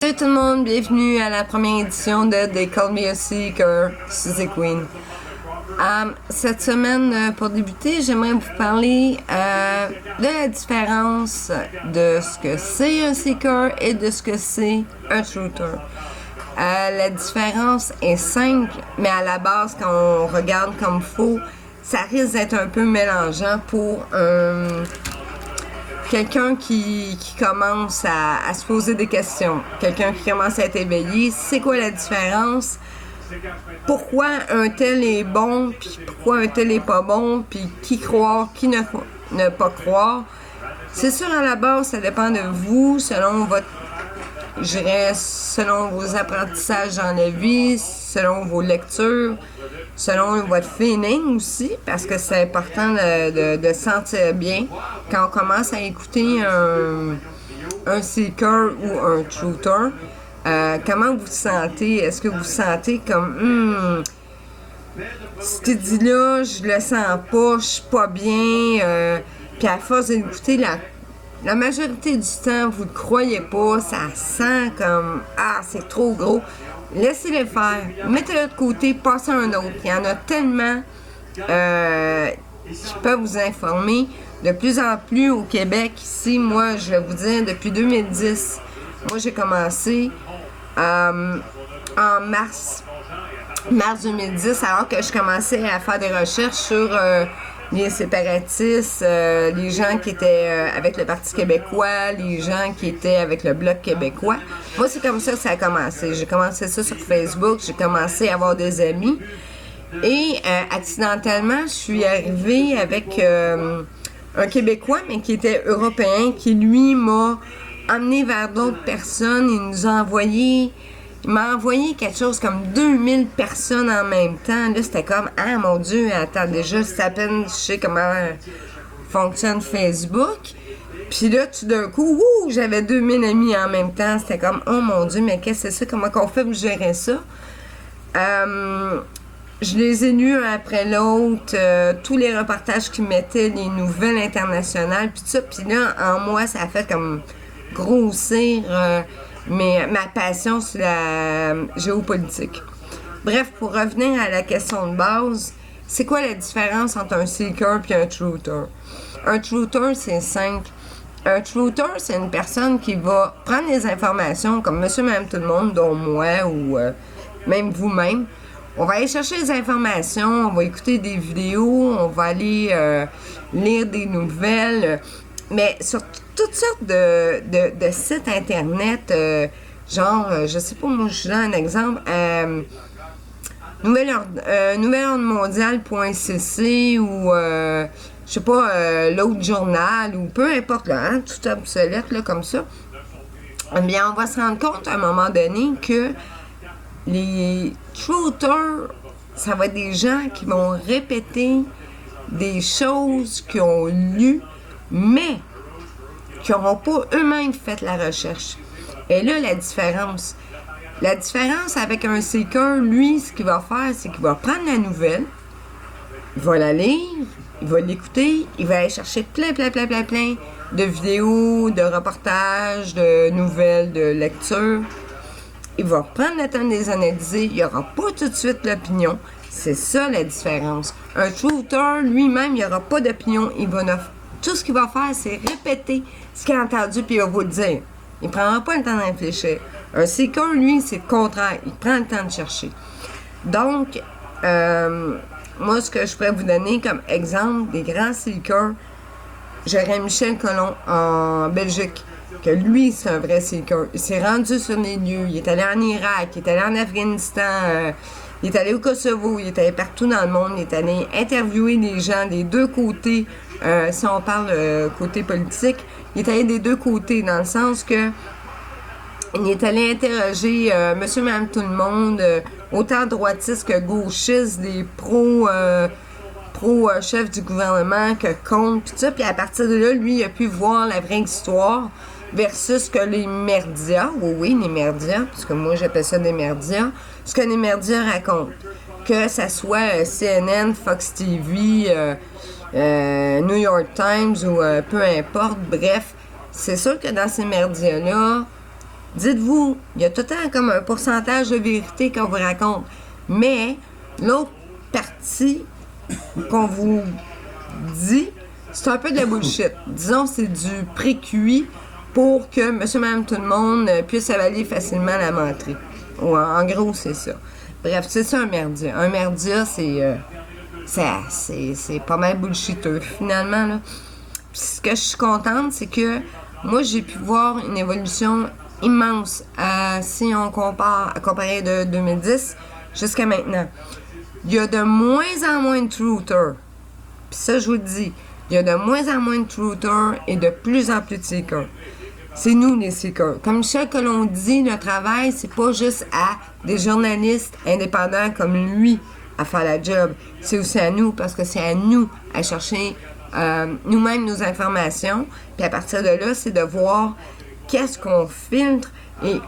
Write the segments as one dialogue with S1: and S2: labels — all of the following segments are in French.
S1: Salut tout le monde, bienvenue à la première édition de They Call Me a Seeker, Suzy Queen. Cette semaine, pour débuter, j'aimerais vous parler de la différence de ce que c'est un Seeker et de ce que c'est un Truther. La différence est simple, mais à la base, quand on regarde comme il faut, ça risque d'être un peu mélangeant pour quelqu'un qui commence à se poser des questions, quelqu'un qui commence à être éveillé. C'est quoi la différence? Pourquoi un tel est bon, puis pourquoi un tel est pas bon, puis qui croire, qui ne pas croire? C'est sûr, à la base, ça dépend de vous, selon selon vos apprentissages dans la vie, selon vos lectures, selon votre feeling aussi, parce que c'est important de se sentir bien quand on commence à écouter un Seeker ou un Truther. Comment vous sentez? Est-ce que vous sentez comme ce qu'il dit là, je le sens pas, je suis pas bien, puis à force d'écouter la majorité du temps, vous ne croyez pas, ça sent comme c'est trop gros. Laissez-les faire, mettez-le de côté, passez à un autre. Il y en a tellement qui peuvent vous informer. De plus en plus au Québec, ici, moi, je vais vous dire, depuis 2010, moi j'ai commencé en mars 2010, alors que je commençais à faire des recherches sur les séparatistes, les gens qui étaient avec le Parti québécois, les gens qui étaient avec le Bloc québécois. Moi, c'est comme ça que ça a commencé. J'ai commencé ça sur Facebook, j'ai commencé à avoir des amis. Et accidentellement, je suis arrivée avec un Québécois, mais qui était européen, qui, lui, m'a emmené vers d'autres personnes. Il m'a envoyé quelque chose comme 2000 personnes en même temps. Là, c'était comme, mon Dieu, attends, déjà, c'est à peine, je sais comment fonctionne Facebook. Puis là, tout d'un coup, j'avais 2000 amis en même temps. C'était comme, oh mon Dieu, mais qu'est-ce que c'est ça? Comment qu'on fait pour gérer ça? Je les ai lus un après l'autre, tous les reportages qu'ils mettaient, les nouvelles internationales, puis tout ça. Puis là, en moi, ça a fait comme grossir ma passion sur la géopolitique. Bref, pour revenir à la question de base, c'est quoi la différence entre un Seeker et un Truther? Un Truther, c'est simple. Un Truther, c'est une personne qui va prendre les informations, comme monsieur, madame, tout le monde, dont moi ou même vous-même. On va aller chercher les informations, on va écouter des vidéos, on va aller lire des nouvelles, mais sur toutes sortes de sites internet, je sais pas, moi je donne un exemple, nouvelordremondial.cc ou je sais pas, l'autre journal ou peu importe, là, tout obsolète là, comme ça. Eh bien, on va se rendre compte à un moment donné que les Truthers, ça va être des gens qui vont répéter des choses qu'ils ont lues, mais qui n'auront pas eux-mêmes fait la recherche. Et là, la différence avec un Seeker, lui, ce qu'il va faire, c'est qu'il va prendre la nouvelle, il va la lire, il va l'écouter, il va aller chercher plein de vidéos, de reportages, de nouvelles, de lectures. Il va prendre le temps de les analyser, il n'y aura pas tout de suite l'opinion. C'est ça la différence. Un Truther, lui-même, il n'y aura pas d'opinion. Tout ce qu'il va faire, c'est répéter ce qu'il a entendu, puis il va vous le dire. Il ne prendra pas le temps de réfléchir. Un Seeker, lui, c'est le contraire. Il prend le temps de chercher. Donc, moi, ce que je pourrais vous donner comme exemple des grands Seekers, j'aurais Michel Colomb en Belgique, que lui, c'est un vrai Seeker. Il s'est rendu sur les lieux, il est allé en Irak, il est allé en Afghanistan, il est allé au Kosovo, il est allé partout dans le monde, il est allé interviewer des gens des deux côtés, si on parle côté politique, il est allé des deux côtés, dans le sens que il est allé interroger monsieur, madame, tout le monde, autant droitistes que gauchistes, des pro-chef du gouvernement que contre, tout ça. Puis à partir de là, lui, il a pu voir la vraie histoire versus que les merdias, les merdias, parce que moi j'appelle ça des merdias, ce que les merdias racontent. Que ça soit CNN, Fox TV, New York Times ou peu importe, bref, c'est sûr que dans ces merdias-là, Dites-vous, il y a tout le temps comme un pourcentage de vérité qu'on vous raconte. Mais l'autre partie qu'on vous dit, c'est un peu de la bullshit. Disons, c'est du pré-cuit pour que monsieur, madame, tout le monde puisse avaler facilement la menterie. Ouais, en gros, c'est ça. Bref, c'est ça un merdia. Un merdia, c'est pas mal bullshiteux, finalement, là. Puis ce que je suis contente, c'est que moi, j'ai pu voir une évolution immense si on comparé de 2010 jusqu'à maintenant. Il y a de moins en moins de truthers. Puis ça, je vous le dis, il y a de moins en moins de truthers et de plus en plus de seekers. C'est nous les seekers. Comme Michel Colomb dit, le travail, c'est pas juste à des journalistes indépendants comme lui à faire la job. C'est aussi à nous, parce que c'est à nous à chercher nous-mêmes nos informations. Puis à partir de là, c'est de voir qu'est-ce qu'on filtre et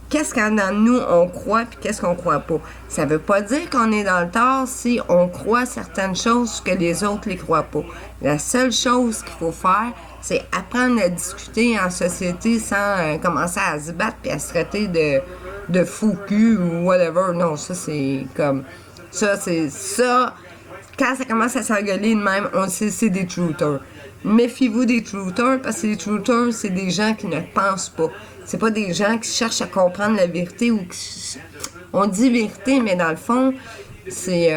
S1: qu'est-ce qu'en nous on croit puis qu'est-ce qu'on croit pas. Ça veut pas dire qu'on est dans le tort si on croit certaines choses que les autres les croient pas. La seule chose qu'il faut faire, c'est apprendre à discuter en société sans commencer à se battre puis à se traiter de fou cul ou whatever. Non, ça c'est comme... Ça, c'est ça. Quand ça commence à s'engueuler de même, on sait c'est des truthers. Méfiez-vous des truthers, parce que les truthers, c'est des gens qui ne pensent pas. C'est pas des gens qui cherchent à comprendre la vérité ou qui... On dit vérité, mais dans le fond, c'est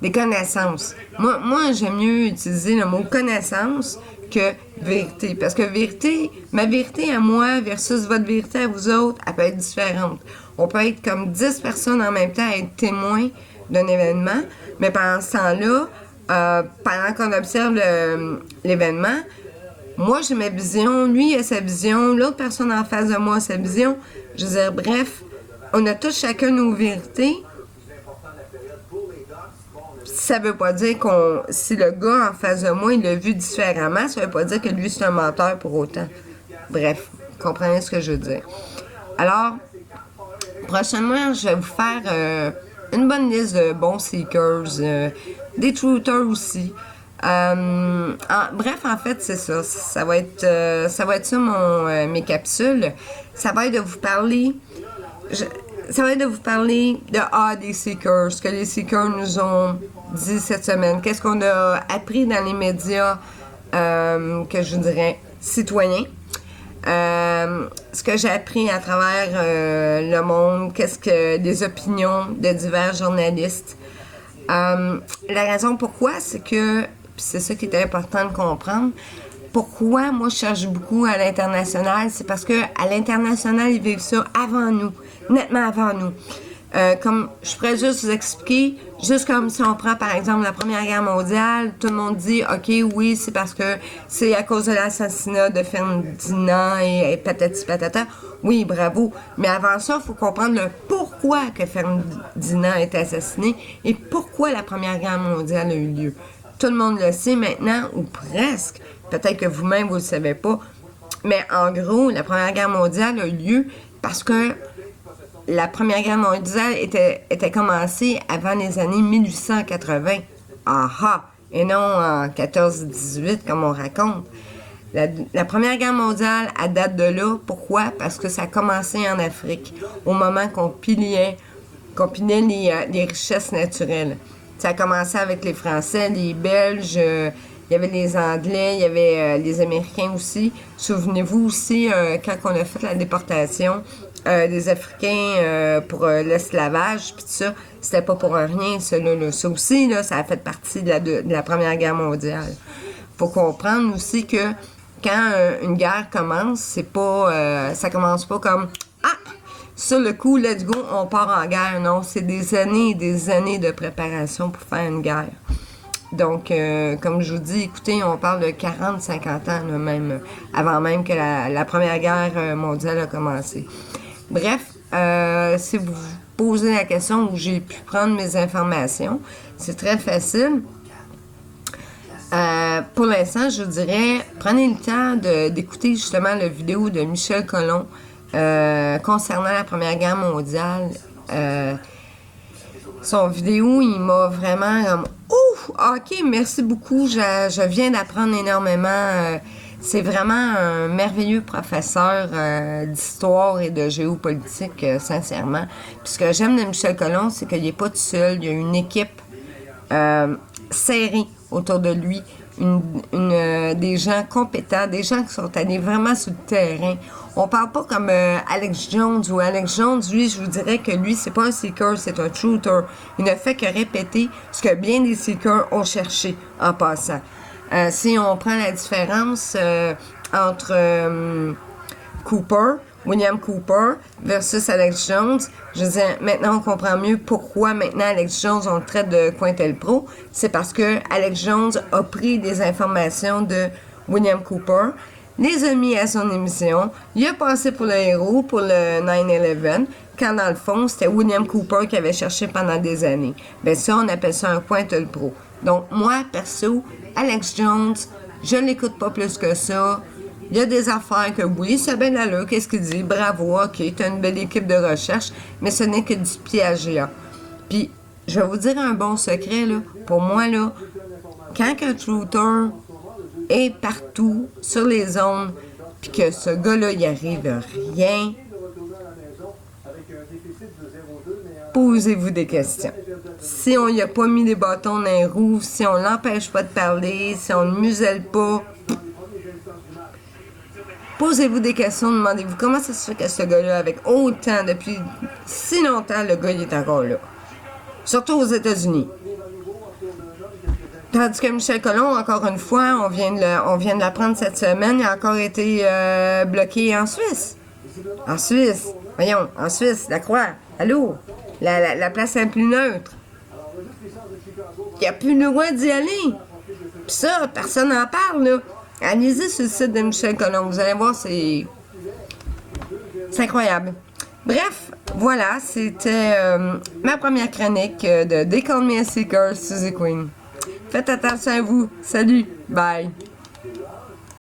S1: des connaissances. Moi, j'aime mieux utiliser le mot connaissance que vérité. Parce que vérité, ma vérité à moi versus votre vérité à vous autres, elle peut être différente. On peut être comme 10 personnes en même temps à être témoins d'un événement, mais pendant ce temps-là, pendant qu'on observe l'événement, moi j'ai ma vision, lui il a sa vision, l'autre personne en face de moi a sa vision. Je veux dire, bref, on a tous chacun nos vérités. Ça veut pas dire qu'on... Si le gars en face de moi, il l'a vu différemment, ça veut pas dire que lui, c'est un menteur pour autant. Bref, comprenez ce que je veux dire. Alors, prochainement, je vais vous faire une bonne liste de bons seekers, des truthers aussi. Bref, en fait, c'est ça. Ça va être ça, mes capsules. Ça va être de vous parler... Ça va être de vous parler des seekers, ce que les seekers nous ont dit cette semaine. Qu'est-ce qu'on a appris dans les médias, que je dirais, citoyens. Ce que j'ai appris à travers le monde, qu'est-ce que les opinions de divers journalistes. La raison pourquoi, c'est que, c'est ça qui est important de comprendre, pourquoi moi je cherche beaucoup à l'international, c'est parce que à l'international, ils vivent ça avant nous, nettement avant nous. Comme je pourrais juste vous expliquer, juste comme si on prend par exemple la Première Guerre mondiale, tout le monde dit ok oui c'est parce que c'est à cause de l'assassinat de Ferdinand et patati patata. Oui bravo, mais avant ça il faut comprendre le pourquoi que Ferdinand a été assassiné et pourquoi la Première Guerre mondiale a eu lieu. Tout le monde le sait maintenant ou presque. Peut-être que vous-même vous le savez pas, mais en gros la Première Guerre mondiale a eu lieu parce que la Première Guerre mondiale était commencée avant les années 1880. Aha! Et non en 14-18, comme on raconte. La Première Guerre mondiale, elle date de là. Pourquoi? Parce que ça a commencé en Afrique, au moment qu'on pilait les richesses naturelles. Ça a commencé avec les Français, les Belges, il y avait les Anglais, il y avait les Américains aussi. Souvenez-vous aussi, quand on a fait la déportation des Africains pour l'esclavage, puis tout ça, c'était pas pour rien, ça, là. Ça aussi, là, ça a fait partie de la Première Guerre mondiale. Faut comprendre aussi que quand une guerre commence, c'est pas... ça commence pas comme... Ah! Sur le coup, let's go, on part en guerre. Non, c'est des années et des années de préparation pour faire une guerre. Donc, comme je vous dis, écoutez, on parle de 40-50 ans, là, même, avant même que la Première Guerre mondiale a commencé. Bref, si vous vous posez la question où j'ai pu prendre mes informations, c'est très facile. Pour l'instant, je vous dirais, prenez le temps d'écouter justement la vidéo de Michel Colomb concernant la Première Guerre mondiale. Son vidéo, il m'a vraiment comme « Ouf! Ok, merci beaucoup, je viens d'apprendre énormément. C'est vraiment un merveilleux professeur d'histoire et de géopolitique, sincèrement. Puis ce que j'aime de Michel Colomb, c'est qu'il n'est pas tout seul. Il y a une équipe serrée autour de lui. Des gens compétents, des gens qui sont allés vraiment sur le terrain. On parle pas comme Alex Jones ou Alex Jones, lui, je vous dirais que lui, c'est pas un seeker, c'est un shooter. Il ne fait que répéter ce que bien des seekers ont cherché en passant. Si on prend la différence entre William Cooper versus Alex Jones, je veux dire, maintenant on comprend mieux pourquoi maintenant Alex Jones on le traite de COINTELPRO. C'est parce que Alex Jones a pris des informations de William Cooper, les a mis à son émission, il a passé pour le héros pour le 9/11, quand dans le fond c'était William Cooper qui avait cherché pendant des années. Ben ça, on appelle ça un COINTELPRO. Donc moi, perso, Alex Jones, je l'écoute pas plus que ça. Il y a des affaires que oui, c'est bien l'allure, qu'est-ce qu'il dit? Bravo, ok, t'as une belle équipe de recherche, mais ce n'est que du plagiat. Puis, je vais vous dire un bon secret, là. Pour moi, là, quand un truther est partout, sur les ondes, puis que ce gars-là, il arrive rien, posez-vous des questions. Si on n'y a pas mis des bâtons dans les roues, si on l'empêche pas de parler, si on ne muselle pas, posez-vous des questions, demandez-vous comment ça se fait que ce gars-là, avec autant, depuis si longtemps, le gars, il est encore là. Surtout aux États-Unis. Tandis que Michel Colomb, encore une fois, on vient de l'apprendre cette semaine, il a encore été bloqué en Suisse. En Suisse. Voyons, en Suisse, la Croix. Allô? La place est plus neutre. Il n'y a plus le droit d'y aller. Puis ça, personne n'en parle, là. Allez-y sur le site de Michel Colomb. Vous allez voir, c'est incroyable. Bref, voilà, c'était ma première chronique de They Call Me a Seeker, Suzy Queen. Faites attention à vous. Salut. Bye.